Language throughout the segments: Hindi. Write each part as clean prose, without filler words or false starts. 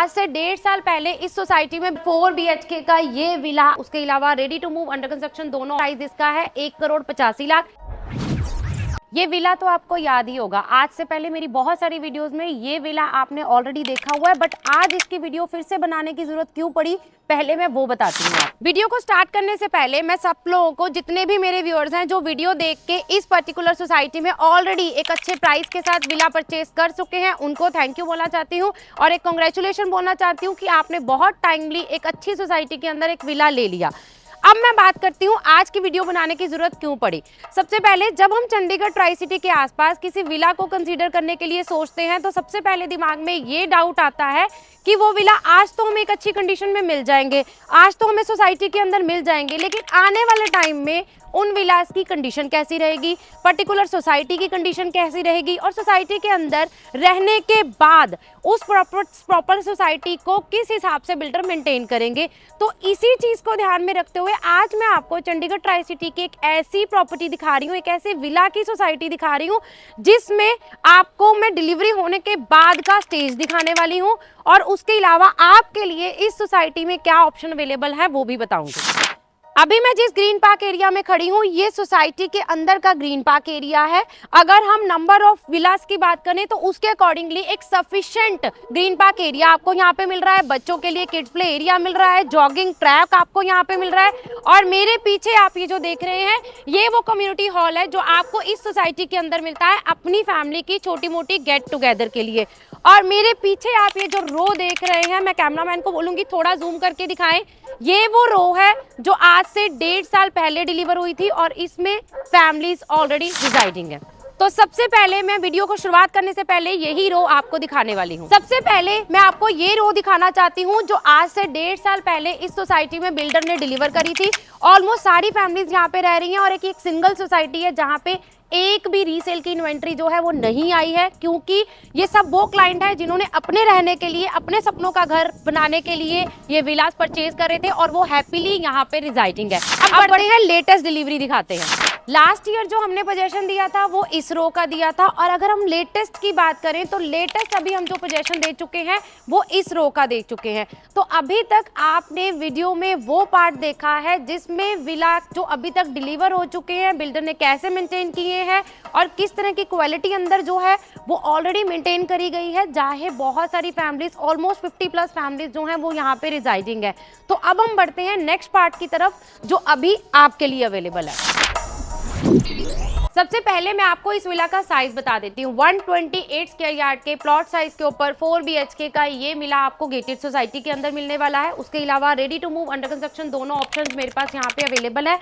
आज से 1.5 साल पहले इस सोसाइटी में 4 BHK का ये विला, उसके अलावा ready to move, under construction दोनों प्राइस इसका है 1,85,00,000। ये विला तो आपको याद ही होगा, आज से पहले मेरी बहुत सारी वीडियोस में ये विला आपने ऑलरेडी देखा हुआ है, बट आज इसकी वीडियो फिर से बनाने की जरूरत क्यों पड़ी, पहले मैं वो बताती हूँ। वीडियो को स्टार्ट करने से पहले मैं सब लोगों को, जितने भी मेरे व्यूअर्स हैं जो वीडियो देख के इस पर्टिकुलर सोसाइटी में ऑलरेडी एक अच्छे प्राइस के साथ विला परचेज कर चुके हैं, उनको थैंक यू बोलना चाहती हूँ और एक कांग्रेचुलेशन बोलना चाहती हूँ कि आपने बहुत टाइमली एक अच्छी सोसाइटी के अंदर एक विला ले लिया। अब मैं बात करती हूँ आज की वीडियो बनाने की जरूरत क्यों पड़ी। सबसे पहले जब हम चंडीगढ़ ट्राई सिटी के आसपास किसी विला को कंसीडर करने के लिए सोचते हैं तो सबसे पहले दिमाग में ये डाउट आता है कि वो विला आज तो हमें एक अच्छी कंडीशन में मिल जाएंगे, आज तो हमें सोसाइटी के अंदर मिल जाएंगे, लेकिन आने वाले टाइम में उन विलास की कंडीशन कैसी रहेगी, पर्टिकुलर सोसाइटी की कंडीशन कैसी रहेगी और सोसाइटी के अंदर रहने के बाद उस प्रॉपर सोसाइटी को किस हिसाब से बिल्डर मेंटेन करेंगे। तो इसी चीज़ को ध्यान में रखते हुए आज मैं आपको चंडीगढ़ ट्राई सिटी की एक ऐसी प्रॉपर्टी दिखा रही हूँ, एक ऐसी विला की सोसाइटी दिखा रही हूँ जिसमें आपको मैं डिलीवरी होने के बाद का स्टेज दिखाने वाली हूँ और उसके अलावा आपके लिए इस सोसाइटी में क्या ऑप्शन अवेलेबल है वो भी बताऊंगी। अभी मैं जिस ग्रीन पार्क एरिया में खड़ी हूँ ये सोसाइटी के अंदर का ग्रीन पार्क एरिया है। अगर हम नंबर ऑफ विलास की बात करें तो उसके अकॉर्डिंगली एक सफिशिएंट ग्रीन पार्क एरिया आपको यहाँ पे मिल रहा है, बच्चों के लिए किड्स प्ले एरिया मिल रहा है, जॉगिंग ट्रैक आपको यहाँ पे मिल रहा है और मेरे पीछे आप ये जो देख रहे हैं ये वो कम्युनिटी हॉल है जो आपको इस सोसाइटी के अंदर मिलता है अपनी फैमिली की छोटी मोटी गेट टुगेदर के लिए। और मेरे पीछे आप ये जो रो देख रहे हैं, मैं कैमरामैन को बोलूंगी थोड़ा जूम करके दिखाएं, ये वो रो है जो आज से 1.5 साल पहले डिलीवर हुई थी और इसमें फैमिलीज ऑलरेडी रिजाइडिंग है। तो सबसे पहले मैं वीडियो को शुरुआत करने से पहले यही रो आपको दिखाने वाली हूँ। सबसे पहले मैं आपको ये रो दिखाना चाहती हूँ जो आज से 1.5 साल पहले इस सोसाइटी में बिल्डर ने डिलीवर करी थी। ऑलमोस्ट सारी फैमिलीज यहाँ पे रह रही हैं और एक सिंगल सोसाइटी है जहाँ पे एक भी रीसेल की इन्वेंट्री जो है वो नहीं आई है, क्योंकि ये सब वो क्लाइंट है जिन्होंने अपने रहने के लिए, अपने सपनों का घर बनाने के लिए ये विलास परचेज करे थे और वो हैप्पीली यहाँ पे रिजाइडिंग है। अब बढ़ते हैं लेटेस्ट डिलीवरी दिखाते हैं। लास्ट ईयर जो हमने पोजेशन दिया था वो इस रो का दिया था और अगर हम लेटेस्ट की बात करें तो लेटेस्ट अभी हम जो पोजेशन दे चुके हैं वो इस रो का दे चुके हैं। तो अभी तक आपने वीडियो में वो पार्ट देखा है जिसमें विला जो अभी तक डिलीवर हो चुके हैं बिल्डर ने कैसे मेंटेन किए हैं और किस तरह की क्वालिटी अंदर जो है वो ऑलरेडी मेंटेन करी गई है, चाहे बहुत सारी फैमिलीज, ऑलमोस्ट 50+ फैमिलीज जो हैं वो यहाँ पे रिजाइडिंग है। तो अब हम बढ़ते हैं नेक्स्ट पार्ट की तरफ जो अभी आपके लिए अवेलेबल है। सबसे पहले मैं आपको इस विला का साइज बता देती हूँ। 128 स्क्वायर यार्ड के प्लॉट साइज के ऊपर 4 BHK का ये विला आपको गेटेड सोसाइटी के अंदर मिलने वाला है। उसके अलावा ready to move, under construction दोनों ऑप्शंस मेरे पास यहाँ पे अवेलेबल है।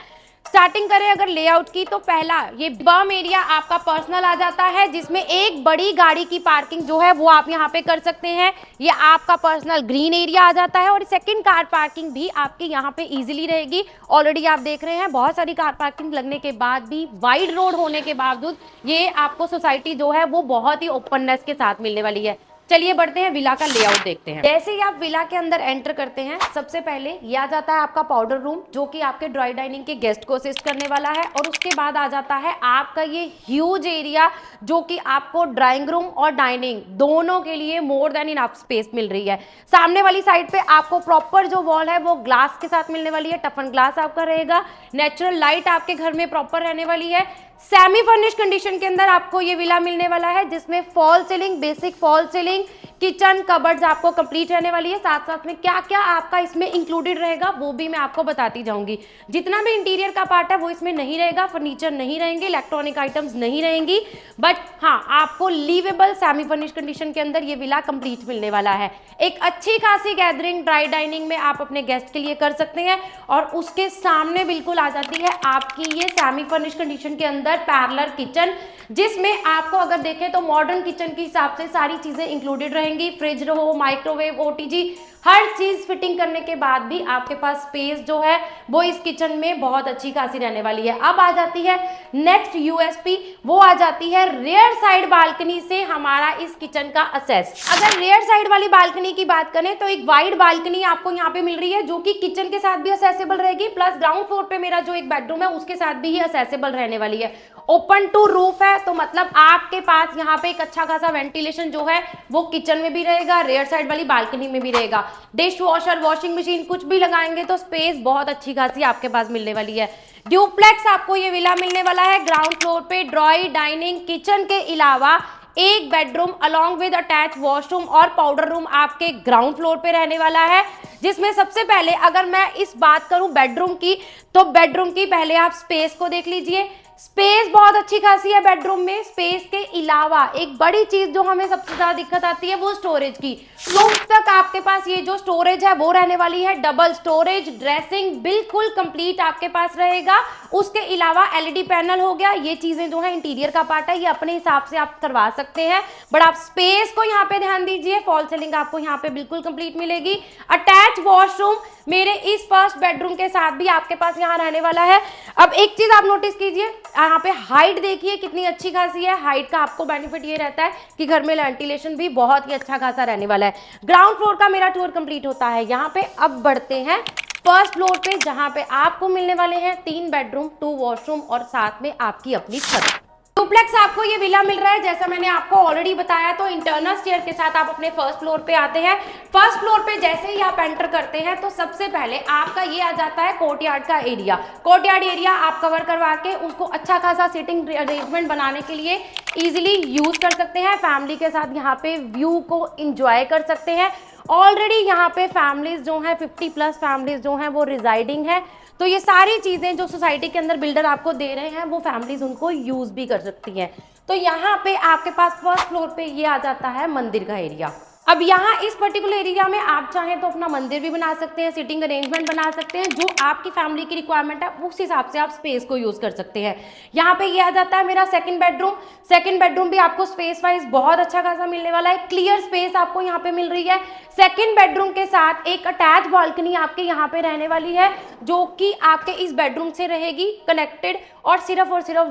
स्टार्टिंग करें अगर लेआउट की तो पहला ये बम एरिया आपका पर्सनल आ जाता है जिसमें एक बड़ी गाड़ी की पार्किंग जो है वो आप यहाँ पे कर सकते हैं। ये आपका पर्सनल ग्रीन एरिया आ जाता है और सेकंड कार पार्किंग भी आपके यहाँ पे इजीली रहेगी। ऑलरेडी आप देख रहे हैं बहुत सारी कार पार्किंग लगने के बाद भी, वाइड रोड होने के बावजूद ये आपको सोसाइटी जो है वो बहुत ही ओपननेस के साथ मिलने वाली है। चलिए बढ़ते हैं विला का लेआउट देखते हैं। जैसे ही आप विला के अंदर एंटर करते हैं सबसे पहले ये आ जाता है आपका पाउडर रूम जो कि आपके ड्राई डाइनिंग के गेस्ट को असिस्ट करने वाला है और उसके बाद आ जाता है आपका ये ह्यूज एरिया जो कि आपको ड्राइंग रूम और डाइनिंग दोनों के लिए मोर देन इनफ स्पेस मिल रही है। सामने वाली साइड पे आपको प्रॉपर जो वॉल है वो ग्लास के साथ मिलने वाली है, टफन ग्लास आपका रहेगा, नेचुरल लाइट आपके घर में प्रॉपर रहने वाली है। सेमी फर्निश कंडीशन के अंदर आपको ये विला मिलने वाला है जिसमें fall ceiling, basic fall ceiling, kitchen cupboards आपको कंप्लीट रहने वाली है। साथ साथ में क्या क्या आपका इसमें इंक्लूडेड रहेगा वो भी मैं आपको बताती जाऊंगी। जितना भी इंटीरियर का पार्ट है वो इसमें नहीं रहेगा, फर्नीचर नहीं रहेंगे, इलेक्ट्रॉनिक आइटम्स नहीं रहेंगी, बट हाँ आपको लिवेबल सेमी फर्निश कंडीशन के अंदर ये विला कंप्लीट मिलने वाला है। एक अच्छी खासी गैदरिंग ड्राई डाइनिंग में आप अपने गेस्ट के लिए कर सकते हैं और उसके सामने बिल्कुल आ जाती है आपकी ये सेमी फर्निश कंडीशन के अंदर पैरेलल किचन जिसमें आपको अगर देखें तो मॉडर्न किचन के हिसाब से सारी चीजें इंक्लूडेड रहेंगी। फ्रिज हो, माइक्रोवेव, OTG, हर चीज फिटिंग करने के बाद भी आपके पास स्पेस जो है वो इस किचन में बहुत अच्छी खासी रहने वाली है। अब आ जाती है नेक्स्ट USP, वो आ जाती है रेयर साइड बालकनी से हमारा इस किचन का असेस। अगर रेयर साइड वाली बालकनी की बात करें तो एक वाइड बालकनी आपको यहाँ पे मिल रही है जो कि किचन के साथ भी असेसेबल रहेगी, प्लस ग्राउंड फ्लोर पे मेरा जो एक बेडरूम है उसके साथ भी ही असेसेबल रहने वाली है। ओपन टू रूफ है, तो मतलब आपके पास यहाँ पे एक अच्छा खासा वेंटिलेशन जो है वो किचन में भी रहेगा, रेयर साइड वाली बालकनी में भी रहेगा। डिश वॉशर, वॉशिंग मशीन कुछ भी लगाएंगे तो स्पेस बहुत अच्छी खासी आपके पास मिलने वाली है। ड्यूप्लेक्स आपको ये विला मिलने वाला है ग्राउंड फ्लोर पे। ड्रॉई, डाइनिंग, किचन के अलावा एक bedroom along with attach washroom और पाउडर रूम आपके ग्राउंड फ्लोर पे रहने वाला है। जिसमें सबसे पहले अगर मैं इस बात करूं बेडरूम की, तो बेडरूम की पहले आप स्पेस को देख लीजिए। स्पेस बहुत अच्छी खासी है बेडरूम में। स्पेस के अलावा एक बड़ी चीज जो हमें सबसे ज्यादा दिक्कत आती है वो स्टोरेज की। रूफ तक आपके पास ये जो स्टोरेज है वो रहने वाली है। डबल स्टोरेज, ड्रेसिंग बिल्कुल कंप्लीट आपके पास रहेगा। उसके अलावा एलईडी पैनल हो गया, ये चीजें जो है इंटीरियर का पार्ट है, ये अपने हिसाब से आप करवा सकते हैं। बट आप स्पेस को यहाँ पे ध्यान दीजिए। फॉल सीलिंग आपको यहाँ पे बिल्कुल कंप्लीट मिलेगी। अटैच वॉशरूम मेरे इस फर्स्ट बेडरूम के साथ भी आपके पास यहाँ रहने वाला है। अब एक चीज आप नोटिस कीजिए, यहाँ पे हाइट देखिए कितनी अच्छी खासी है। हाइट का आपको बेनिफिट ये रहता है कि घर में वेंटिलेशन भी बहुत ही अच्छा खासा रहने वाला है। ग्राउंड फ्लोर का मेरा टूर कंप्लीट होता है यहाँ पे। अब बढ़ते हैं फर्स्ट फ्लोर पे, जहां पे आपको मिलने वाले हैं 3 बेडरूम, 2 वॉशरूम और साथ में आपकी अपनी छत। डुप्लेक्स आपको ये विला मिल रहा है, जैसा मैंने आपको ऑलरेडी बताया। तो इंटरनल स्टेयर के साथ आप अपने फर्स्ट फ्लोर पे आते हैं। फर्स्ट फ्लोर पे जैसे ही आप एंटर करते हैं तो सबसे पहले आपका ये आ जाता है कोर्टयार्ड का एरिया। कोर्टयार्ड एरिया आप कवर करवा के उसको अच्छा खासा सिटिंग अरेंजमेंट बनाने के लिए इजीली यूज कर सकते हैं। फैमिली के साथ यहाँ पे व्यू को इंजॉय कर सकते हैं। ऑलरेडी यहाँ पे फैमिलीज जो हैं 50+ फैमिलीज जो हैं वो रिजाइडिंग है। तो ये सारी चीजें जो सोसाइटी के अंदर बिल्डर आपको दे रहे हैं वो फैमिलीज उनको यूज भी कर सकती हैं। तो यहाँ पे आपके पास फर्स्ट फ्लोर पे ये आ जाता है मंदिर का एरिया। अब यहाँ इस पर्टिकुलर एरिया में आप चाहें तो अपना मंदिर भी बना सकते हैं, सिटिंग अरेंजमेंट बना सकते हैं। जो आपकी फैमिली की रिक्वायरमेंट है उस हिसाब से आप स्पेस को यूज कर सकते हैं। यहाँ पे ये आ जाता है मेरा सेकंड बेडरूम। सेकंड बेडरूम भी आपको स्पेस वाइज बहुत अच्छा खासा मिलने वाला है। क्लियर स्पेस आपको यहाँ पे मिल रही है। सेकंड बेडरूम के साथ एक अटैच बालकनी आपके यहाँ पे रहने वाली है, जो कि आपके इस बेडरूम से रहेगी कनेक्टेड, और सिर्फ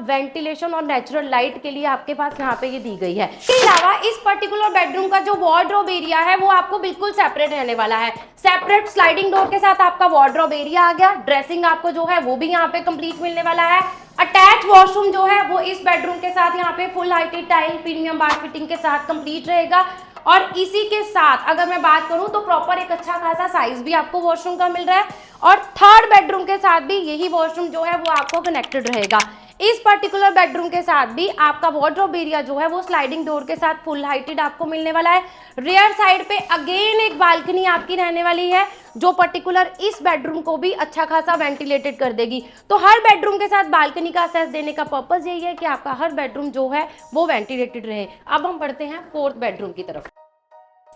वेंटिलेशन और नेचुरल लाइट के लिए आपके पास यहाँ पे ये दी गई है। इसके अलावा इस पर्टिकुलर बेडरूम का जो वार्डरोब एरिया है वो आपको बिल्कुल सेपरेट रहने वाला है। सेपरेट स्लाइडिंग डोर के साथ आपका वार्डरोब एरिया आ गया। ड्रेसिंग आपको जो है वो भी यहाँ पे कंप्लीट मिलने वाला है। अटैच वॉशरूम जो है वो इस बेडरूम के साथ यहाँ पे full heighted tile premium bath fitting के साथ कंप्लीट रहेगा। और इसी के साथ अगर मैं बात करूं तो प्रॉपर एक अच्छा खासा साइज भी आपको वॉशरूम का मिल रहा है। और थर्ड बेडरूम के साथ भी यही वॉशरूम जो है वो आपको कनेक्टेड रहेगा। इस पर्टिकुलर बेडरूम के साथ भी आपका वार्डरोब एरिया जो है वो स्लाइडिंग डोर के साथ फुल हाइटेड आपको मिलने वाला है। रियर साइड पे अगेन एक बालकनी आपकी रहने वाली है, जो पर्टिकुलर इस बेडरूम को भी अच्छा खासा वेंटिलेटेड कर देगी। तो हर बेडरूम के साथ बालकनी का असेस देने का पर्पस यही है कि आपका हर बेडरूम जो है वो वेंटिलेटेड रहे। अब हम बढ़ते हैं फोर्थ बेडरूम की तरफ।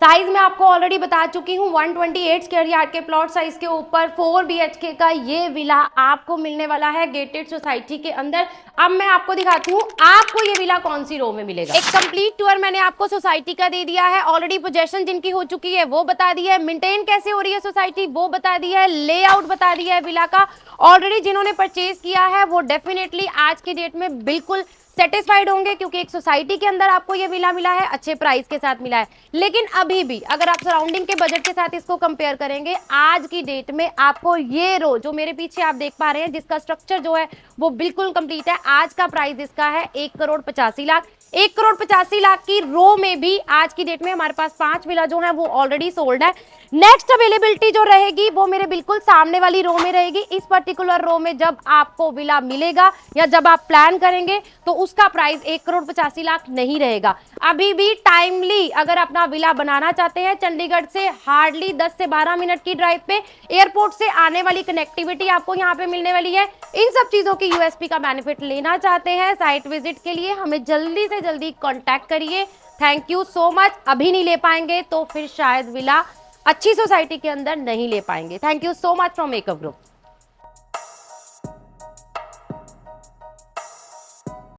साइज में आपको ऑलरेडी बता चुकी हूँ, 128 स्क्वायर यार्ड के प्लॉट साइज के ऊपर 4 BHK का ये विला आपको मिलने वाला है गेटेड सोसाइटी के अंदर। अब मैं आपको दिखाती हूँ आपको ये विला कौन सी रो में मिलेगा। एक कंप्लीट टूर मैंने आपको सोसाइटी का दे दिया है। ऑलरेडी पोजेशन जिनकी हो चुकी है वो बता दी है, मेंटेन कैसे हो रही है सोसाइटी वो बता दी है, लेआउट बता दिया है विला का। ऑलरेडी जिन्होंने परचेज किया है वो डेफिनेटली आज की डेट में बिल्कुल सेटिस्फाइड होंगे, क्योंकि एक सोसाइटी के अंदर आपको ये विला मिला है, अच्छे प्राइस के साथ मिला है। लेकिन अभी भी अगर आप सराउंडिंग के बजट के साथ इसको कंपेयर करेंगे, आज की डेट में आपको ये रो जो मेरे पीछे आप देख पा रहे हैं, जिसका स्ट्रक्चर जो है वो बिल्कुल कंप्लीट है, आज का प्राइस इसका है 1,85,00,000। 1,85,00,000 की रो में भी आज की डेट में हमारे पास 5 विला जो है वो ऑलरेडी सोल्ड है। नेक्स्ट अवेलेबिलिटी जो रहेगी वो मेरे बिल्कुल सामने वाली रो में रहेगी। इस पर्टिकुलर रो में जब आपको विला मिलेगा या जब आप प्लान करेंगे तो उसका प्राइस 1,85,00,000 नहीं रहेगा। अभी भी टाइमली अगर अपना विला बनाना चाहते हैं, चंडीगढ़ से हार्डली 10 से 12 मिनट की ड्राइव पे एयरपोर्ट से आने वाली कनेक्टिविटी आपको यहाँ पे मिलने वाली है। इन सब चीजों की यूएसपी का बेनिफिट लेना चाहते हैं साइट विजिट के लिए हमें जल्दी से जल्दी कांटेक्ट करिए। Thank you so much. अभी नहीं ले पाएंगे तो फिर शायद विला अच्छी सोसाइटी के अंदर नहीं ले पाएंगे। Thank you so much from makeup group.